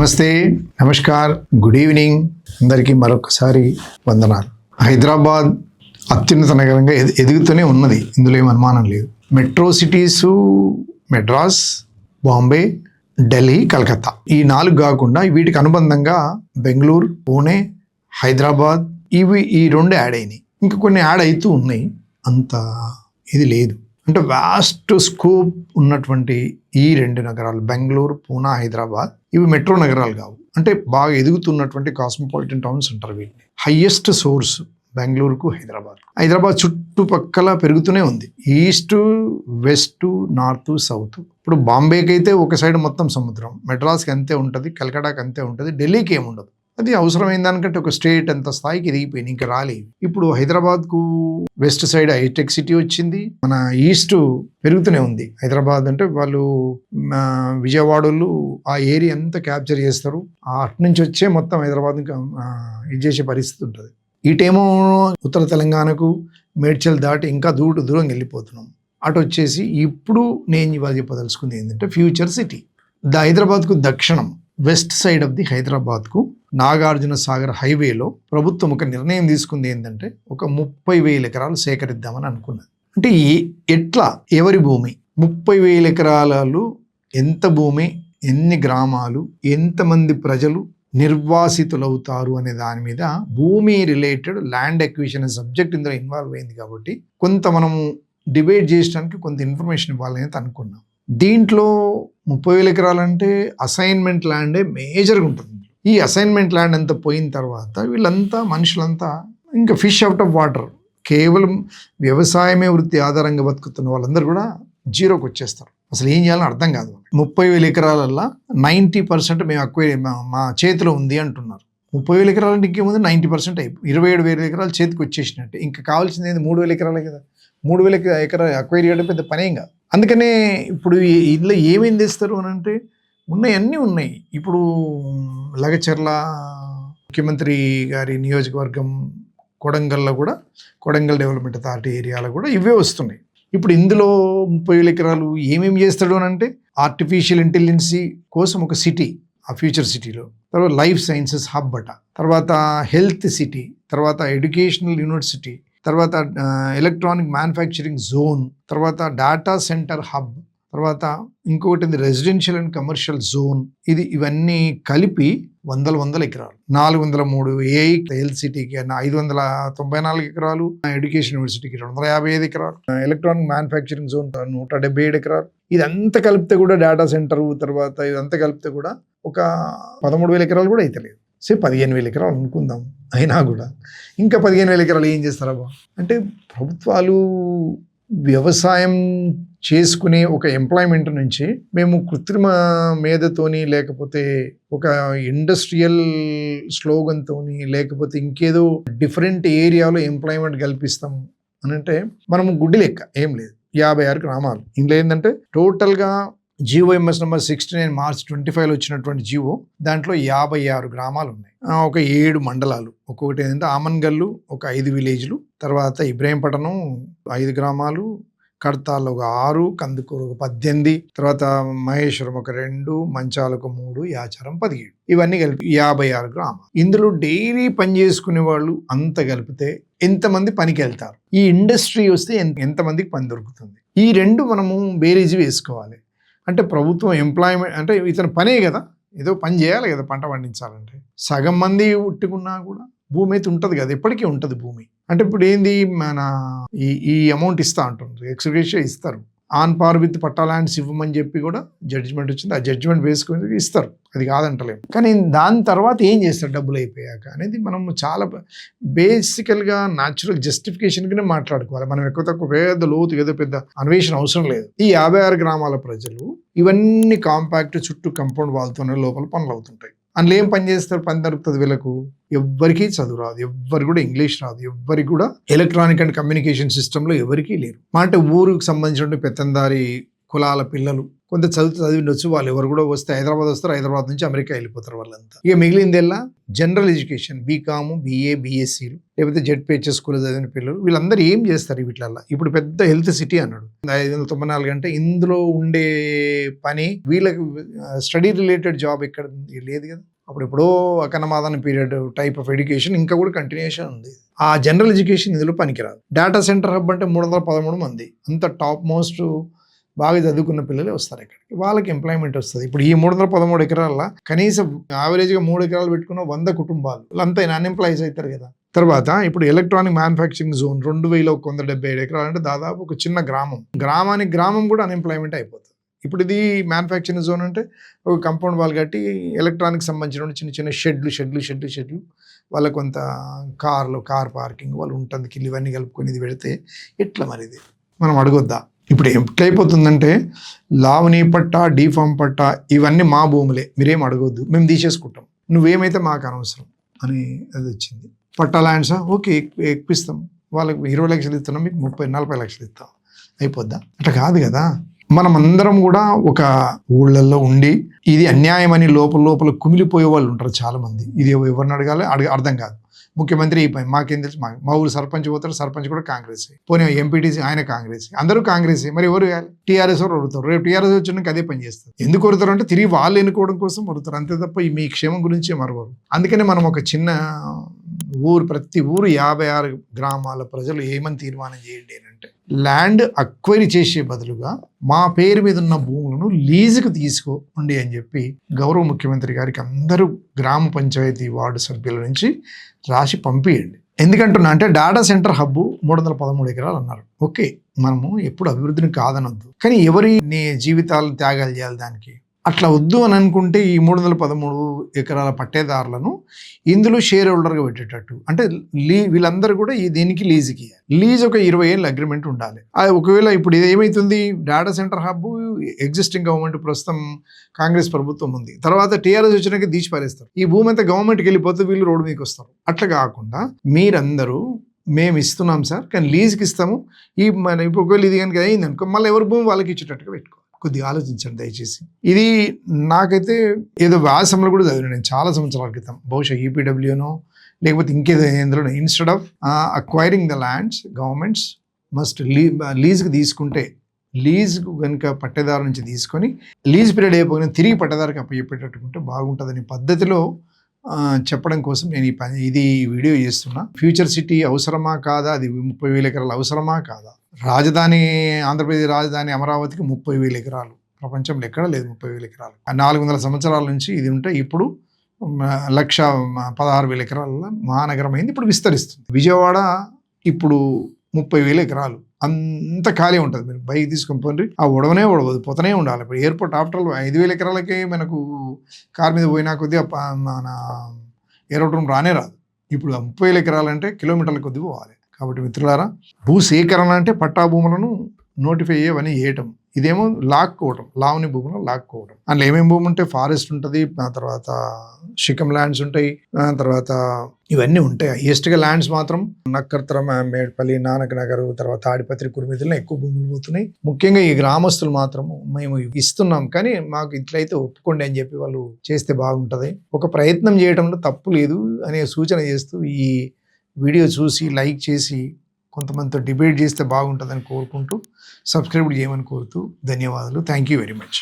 నమస్తే, namaskar, good evening. అందరికీ మరొకసారి వందనాలు. హైదరాబాద్ అత్యున్నత నగరంగా ఎదుగుతూనే ఉన్నది, ఇందులో ఏం అనుమానం లేదు. మెట్రో సిటీస్ మెడ్రాస్, బాంబే, ఢిల్లీ, కలకత్తా ఈ 4 కాకుండా వీటికి అనుబంధంగా బెంగళూరు, పూణే, హైదరాబాద్ ఈ 2 యాడ్ అయినాయి. ఇంకా కొన్ని యాడ్ అవుతూ ఉన్నాయి. అంత ఇది లేదు. అంటే వాస్ట్ స్కోప్ ఉన్నటువంటి ఈ 2 నగరాలు బెంగళూరు, పూనా, హైదరాబాద్ ఇవి మెట్రో నగరాలు కావు. అంటే బాగా ఎదుగుతున్నటువంటి కాస్మోపాలిటన్ టౌన్స్ అంటారు వీటిని. హైయెస్ట్ సోర్స్ బెంగళూరుకు హైదరాబాద్ చుట్టుపక్కల పెరుగుతూనే ఉంది. East, west, north, south. ఇప్పుడు బాంబేకి అయితే ఒక సైడ్ మొత్తం సముద్రం, మెడ్రాస్కి అంతే ఉంటుంది, కలకటాకి అంతే ఉంటుంది, ఢిల్లీకి ఏముండదు. అది అవసరమైన దానికంటే ఒక స్టేట్ అంత స్థాయికి ఎదిగిపోయింది, ఇంకా రాలేదు. ఇప్పుడు హైదరాబాద్కు వెస్ట్ సైడ్ హైటెక్ సిటీ వచ్చింది, మన ఈస్ట్ పెరుగుతూనే ఉంది. హైదరాబాద్ అంటే వాళ్ళు విజయవాడలు ఆ ఏరియా అంతా క్యాప్చర్ చేస్తారు. అటు నుంచి వచ్చే మొత్తం హైదరాబాద్ ఇది చేసే పరిస్థితి ఉంటుంది. ఇటేమో ఉత్తర తెలంగాణకు మేడ్చల్ దాటి ఇంకా దూరం వెళ్ళిపోతున్నాం. అటు వచ్చేసి ఇప్పుడు నేను ఇవాళ చెప్పదలుచుకుంది ఏంటంటే ఫ్యూచర్ సిటీ. హైదరాబాద్కు దక్షిణం వెస్ట్ సైడ్ ఆఫ్ ది హైదరాబాద్కు నాగార్జున సాగర్ హైవేలో ప్రభుత్వం ఒక నిర్ణయం తీసుకుంది ఏంటంటే ఒక 30,000 ఎకరాలు సేకరిద్దామని అనుకున్నది. అంటే ఎట్లా, ఎవరి భూమి 30,000 ఎకరాలు, ఎంత భూమి, ఎన్ని గ్రామాలు, ఎంతమంది ప్రజలు నిర్వాసితులవుతారు అనే దాని మీద భూమి రిలేటెడ్ ల్యాండ్ ఎక్విజిషన్ సబ్జెక్ట్ ఇందులో ఇన్వాల్వ్ అయింది. కాబట్టి కొంత మనము డిబేట్ చేయడానికి కొంత ఇన్ఫర్మేషన్ ఇవ్వాలని అనుకున్నాం. దీంట్లో 30,000 ఎకరాలంటే అసైన్మెంట్ ల్యాండే మేజర్గా ఉంటుంది. ఈ అసైన్మెంట్ ల్యాండ్ అంతా పోయిన తర్వాత వీళ్ళంతా మనుషులంతా ఇంకా ఫిష్ అవుట్ ఆఫ్ వాటర్, కేవలం వ్యవసాయమే వృత్తి ఆధారంగా బతుకుతున్న వాళ్ళందరూ కూడా జీరోకి వచ్చేస్తారు. అసలు ఏం చేయాలని అర్థం కాదు. 30,000 ఎకరాలల్లో 90% మేము మా చేతిలో ఉంది అంటున్నారు. 30,000 ఎకరాలంటే ఇంకేముంది, 90% అయిపోయి 27,000 ఎకరాలు చేతికి వచ్చేసినట్టే. ఇంకా కావాల్సింది ఏంది, 3,000 ఎకరాలే కదా. 3,000 ఎకరాలు అక్వైర్ చేయడం పెద్ద పనేం కాదు. అందుకనే ఇప్పుడు ఇందులో ఏమేం చేస్తారు అని అంటే అన్నీ ఉన్నాయి. ఇప్పుడు లగచర్ల ముఖ్యమంత్రి గారి నియోజకవర్గం కొడంగల్లో కూడా, కొడంగల్ డెవలప్మెంట్ అథారిటీ ఏరియాలో కూడా ఇవే వస్తున్నాయి. ఇప్పుడు ఇందులో 30,000 ఎకరాలు ఏమేమి చేస్తాడు అని అంటే ఆర్టిఫిషియల్ ఇంటెలిజెన్సీ కోసం ఒక సిటీ, ఆ ఫ్యూచర్ సిటీలో. తర్వాత లైఫ్ సైన్సెస్ హబ్ అట, తర్వాత హెల్త్ సిటీ, తర్వాత ఎడ్యుకేషనల్ యూనివర్సిటీ, తర్వాత ఎలక్ట్రానిక్ మ్యానుఫ్యాక్చరింగ్ జోన్, తర్వాత డేటా సెంటర్ హబ్, తర్వాత ఇంకొకటి రెసిడెన్షియల్ అండ్ కమర్షియల్ జోన్. ఇవన్నీ కలిపి వందల ఎకరాలు. 403 ఏఐ హెల్త్ సిటీకి 594 ఎకరాలు, ఎడ్యుకేషన్ యూనివర్సిటీకి 255 ఎకరాలు, ఎలక్ట్రానిక్ మ్యానుఫ్యాక్చరింగ్ జోన్ 177 ఎకరాలు. ఇదంతా కలిపితే కూడా డేటా సెంటర్, తర్వాత ఇదంతా కలిపితే కూడా ఒక 13,000 ఎకరాలు కూడా అయితే లేదు. 15,000 ఎకరాలు అనుకుందాం. అయినా కూడా ఇంకా 15,000 ఎకరాలు ఏం చేస్తారా అంటే ప్రభుత్వాలు వ్యవసాయం చేసుకునే ఒక ఎంప్లాయ్మెంట్ నుంచి మేము కృత్రిమ మేధతోని, లేకపోతే ఒక ఇండస్ట్రియల్ స్లోగన్తోని, లేకపోతే ఇంకేదో డిఫరెంట్ ఏరియాలో ఎంప్లాయ్మెంట్ కల్పిస్తాం అని అంటే మనము గుడ్డి లెక్క ఏం లేదు. 56 గ్రామాలు. ఇందులో ఏంటంటే టోటల్గా GOMS నెంబర్ 69 మార్చ్ 25లో వచ్చినటువంటి జీవో, దాంట్లో 56 గ్రామాలు ఉన్నాయి. ఒక 7 మండలాలు. ఒక్కొక్కటి ఏంటంటే ఆమన్గల్లు ఒక 5 విలేజ్లు, తర్వాత ఇబ్రహీంపట్నం 5 గ్రామాలు, కడతాల్లో ఒక 6, కందుకూరు ఒక 18, తర్వాత మహేశ్వరం ఒక 2, మంచాల ఒక 3, యాచారం 17. ఇవన్నీ కలిపి 56 గ్రామాలు. ఇందులో డైలీ పని చేసుకునే వాళ్ళు అంత కలిపితే ఎంతమంది పనికి వెళ్తారు? ఈ ఇండస్ట్రీ వస్తే ఎంతమందికి పని దొరుకుతుంది? ఈ 2 మనము బేరీజు వేసుకోవాలి. అంటే ప్రభుత్వం ఎంప్లాయ్మెంట్ అంటే ఇతను పనే కదా, ఏదో పని చేయాలి కదా. పంట పండించాలంటే సగం మంది ఉట్టుకున్నా కూడా భూమి అయితే ఉంటుంది కదా, ఎప్పటికీ ఉంటుంది భూమి. అంటే ఇప్పుడు ఏంది, మన ఈ అమౌంట్ ఇస్తా అంటున్నారు, ఎక్స్గ్రేషియా ఇస్తారు. On par with patta lands ఇవ్వమని చెప్పి కూడా జడ్జిమెంట్ వచ్చింది. ఆ జడ్జిమెంట్ వేసుకుని ఇస్తారు, అది కాదంటలేము. కానీ దాని తర్వాత ఏం చేస్తారు డబ్బులు అయిపోయాక అనేది మనం చాలా బేసికల్గా న్యాచురల్ జస్టిఫికేషన్గానే మాట్లాడుకోవాలి. మనం ఎక్కువ తక్కువ పెద్ద లోతు ఏదో పెద్ద అన్వేషణ అవసరం లేదు. ఈ 56 గ్రామాల ప్రజలు ఇవన్నీ కాంపాక్ట్ చుట్టూ కంపౌండ్ వాళ్ళతోనే లోపల పనులు అవుతుంటాయి. అందులో ఏం పని చేస్తారు? పని దొరుకుతుంది వీళ్ళకు. ఎవ్వరికీ చదువు రాదు, ఎవ్వరు కూడా ఇంగ్లీష్ రాదు, ఎవ్వరికి కూడా ఎలక్ట్రానిక్ అండ్ కమ్యూనికేషన్ సిస్టంలో ఎవరికీ లేరు. అంటే ఊరికి సంబంధించిన పెత్తందారి కులాల పిల్లలు కొంత చదివిండొచ్చు, వాళ్ళు ఎవరు కూడా వస్తే హైదరాబాద్ వస్తారు, హైదరాబాద్ నుంచి అమెరికా వెళ్ళిపోతారు వాళ్ళంతా. ఇక మిగిలిందెల్లా జనరల్ ఎడ్యుకేషన్, బీకామ్, బీఏ, బీఎస్సీలు, లేకపోతే జెడ్పిహెచ్ఎస్ స్కూల్ చదివిన పిల్లలు, వీళ్ళందరూ ఏం చేస్తారు వీటిలల్లో? ఇప్పుడు పెద్ద హెల్త్ సిటీ అన్నాడు, 594 గంటలు ఇందులో ఉండే పని, వీళ్ళకి స్టడీ రిలేటెడ్ జాబ్ ఎక్కడ లేదు కదా. అప్పుడు ఎప్పుడో అకనమాదాన పీరియడ్ టైప్ ఆఫ్ ఎడ్యుకేషన్ ఇంకా కూడా కంటిన్యూషన్ ఉంది. ఆ జనరల్ ఎడ్యుకేషన్ ఇందులో పనికిరాదు. డేటా సెంటర్ హబ్ అంటే 313 మంది, అంత టాప్ మోస్ట్ బాగా చదువుకున్న పిల్లలే వస్తారు ఇక్కడికి, వాళ్ళకి ఎంప్లాయ్మెంట్ వస్తుంది. ఇప్పుడు ఈ 313 ఎకరాల కనీసం యావరేజ్గా 3 ఎకరాలు పెట్టుకున్న 100 కుటుంబాలు అంతా అన్ఎంప్లాయీస్ అవుతారు కదా. తర్వాత ఇప్పుడు ఎలక్ట్రానిక్ మ్యానుఫ్యాక్చరింగ్ జోన్ 2177 ఎకరాలు అంటే దాదాపు ఒక చిన్న గ్రామం కూడా అన్ఎంప్లాయ్మెంట్ అయిపోతుంది. ఇప్పుడు ఇది మ్యానుఫ్యాక్చరింగ్ జోన్ అంటే ఒక కంపౌండ్ వాల్ కట్టి ఎలక్ట్రానిక్ సంబంధించిన చిన్న చిన్న షెడ్లు వాళ్ళకు కొంత కార్ పార్కింగ్ వాళ్ళు ఉంటుంది, కిల్లు ఇవన్నీ కలుపుకొని ఇది పెడితే ఎట్లా మరి ఇది మనం అడగొద్దా? ఇప్పుడు ఎట్లయిపోతుందంటే లావణి పట్టా, డీఫామ్ పట్టా ఇవన్నీ మా భూములే, మీరేం అడగొద్దు, మేము తీసేసుకుంటాం, నువ్వేమైతే మాకు అనవసరం అని అది వచ్చింది. పట్టా ల్యాండ్సా, ఓకే ఎక్కిస్తాం, వాళ్ళకి 20 లక్షలు ఇస్తున్నాం, మీకు 30-40 లక్షలు ఇస్తాం, అయిపోద్దా? అట్లా కాదు కదా. మనం అందరం కూడా ఒక ఊళ్ళల్లో ఉండి ఇది అన్యాయం అని లోపల కుమిలిపోయే వాళ్ళు ఉంటారు చాలా మంది. ఇది ఎవరిని అడగాలి అర్థం కాదు. ముఖ్యమంత్రి ఈ పని మాకేం తెలుసు, మా ఊరు సర్పంచ్ పోతారు, సర్పంచ్ కూడా కాంగ్రెస్, పోనీ ఎంపీటీసీ ఆయన కాంగ్రెస్, అందరూ కాంగ్రెస్, మరి ఎవరు టీఆర్ఎస్ వారు వరుతారు. రేపు టీఆర్ఎస్ వచ్చినాక అదే పని చేస్తారు. ఎందుకు వరుతారు అంటే తిరిగి వాళ్ళు ఎన్నుకోవడం కోసం వరుతారు, అంతే తప్ప మీ క్షేమం గురించి మరవరు. అందుకనే మనం ఒక చిన్న ప్రతి ఊరు 56 గ్రామాల ప్రజలు ఏమని తీర్మానం చేయండి అంటే, ల్యాండ్ అక్వైరీ చేసే బదులుగా మా పేరు మీద ఉన్న భూములను లీజుకు తీసుకోండి అని చెప్పి గౌరవ ముఖ్యమంత్రి గారికి అందరూ గ్రామ పంచాయతీ వార్డు సభ్యుల నుంచి రాసి పంపియండి. ఎందుకంటున్నా అంటే డేటా సెంటర్ హబ్ 313 ఎకరాలు అన్నారు, ఓకే, మనము ఎప్పుడు అభివృద్ధిని కాదనొద్దు, కానీ ఎవరి జీవితాలను త్యాగాలు చేయాలి దానికి? అట్లా వద్దు అని అనుకుంటే ఈ 313 ఎకరాల పట్టేదారులను ఇందులో షేర్ హోల్డర్గా పెట్టేటట్టు, అంటే వీళ్ళందరూ కూడా దీనికి లీజుకి లీజ్ ఒక 20 ఏళ్ళ అగ్రిమెంట్ ఉండాలి. అది ఒకవేళ ఇప్పుడు ఇది ఏమవుతుంది, data centre hub existing government ప్రస్తుతం కాంగ్రెస్ ప్రభుత్వం ఉంది, తర్వాత టీఆర్ఎస్ వచ్చినాక తీసి పారేస్తారు, ఈ భూమి అంతా గవర్నమెంట్కి వెళ్ళిపోతే వీళ్ళు రోడ్డు మీకు వస్తారు. అట్లా కాకుండా మీరందరూ మేము ఇస్తున్నాం సార్, కానీ లీజ్కి ఇస్తాము, ఇప్పుడు ఒకవేళ ఇది కనుక అయింది అనుకో మళ్ళీ ఎవరి భూమి వాళ్ళకి ఇచ్చేటట్టుగా పెట్టుకో. కొద్దిగా ఆలోచించండి దయచేసి. ఇది నాకైతే ఏదో వ్యాసంలో కూడా చదివాను నేను చాలా సంవత్సరాల క్రితం, బహుశా ఈపీడబ్ల్యూనో లేకపోతే ఇంకేదో ఎందులో, instead of acquiring the lands governments must లీజ్కి తీసుకుంటే, లీజ్కు కనుక పట్టేదారు నుంచి తీసుకొని లీజ్ పీరియడ్ అయిపోయిన తిరిగి పట్టేదారికి అప్పచెప్పేటట్టుకుంటే బాగుంటుందని పద్ధతిలో చెప్పడం కోసం నేను ఇది వీడియో చేస్తున్నా. ఫ్యూచర్ సిటీ అవసరమా కాదా, అది 30,000 ఎకరాలు అవసరమా కాదా? రాజధాని ఆంధ్రప్రదేశ్ రాజధాని అమరావతికి 30,000 ఎకరాలు, ప్రపంచంలో ఎక్కడ లేదు 30,000 ఎకరాలు. 400 సంవత్సరాల నుంచి ఇది ఉంటే ఇప్పుడు 1,16,000 ఎకరాల మహానగరం అయింది, ఇప్పుడు విస్తరిస్తుంది. విజయవాడ ఇప్పుడు 30,000 ఎకరాలు అంత ఖాళీ ఉంటుంది, మీరు బైక్ తీసుకొని పోండి, ఆ ఒడవదు, పోతూనే ఉండాలి. ఇప్పుడు ఎయిర్పోర్ట్ ఆఫ్టర్ 5,000 ఎకరాలకే మనకు కార్ మీద పోయినా కొద్దిగా మన ఏరోడ్రోమ్ రానే రాదు. ఇప్పుడు 30,000 ఎకరాలంటే కిలోమీటర్ల కొద్ది పోవాలి. కాబట్టి మిత్రులారా, భూసేకరణ అంటే పట్టా భూములను నోటిఫై అయ్యేవని వేయటం, ఇదేమో లాక్కోవటం, లావణి భూములను లాక్కోవటం. అందులో ఏమేమి భూమి ఉంటే ఫారెస్ట్ ఉంటుంది, ఆ తర్వాత షికం ల్యాండ్స్ ఉంటాయి, తర్వాత ఇవన్నీ ఉంటాయి. హైయెస్ట్గా ల్యాండ్స్ మాత్రం నక్కర్తర, మేడ్పల్లి, నానక్ నగర్, తర్వాత తాడిపత్రి, కుర్మిదిలో ఎక్కువ భూములు పోతున్నాయి. ముఖ్యంగా ఈ గ్రామస్తులు మాత్రము మేము ఇస్తున్నాం కానీ మాకు ఇట్లయితే ఒప్పుకోండి అని చెప్పి వాళ్ళు చేస్తే బాగుంటుంది. ఒక ప్రయత్నం చేయడంలో తప్పు లేదు అనే సూచన చేస్తూ ఈ వీడియో చూసి లైక్ చేసి కొంతమందితో డిబేట్ చేస్తే బాగుంటుందని కోరుకుంటూ సబ్స్క్రైబ్ చేయమని కోరుతూ ధన్యవాదాలు. Thank you very much.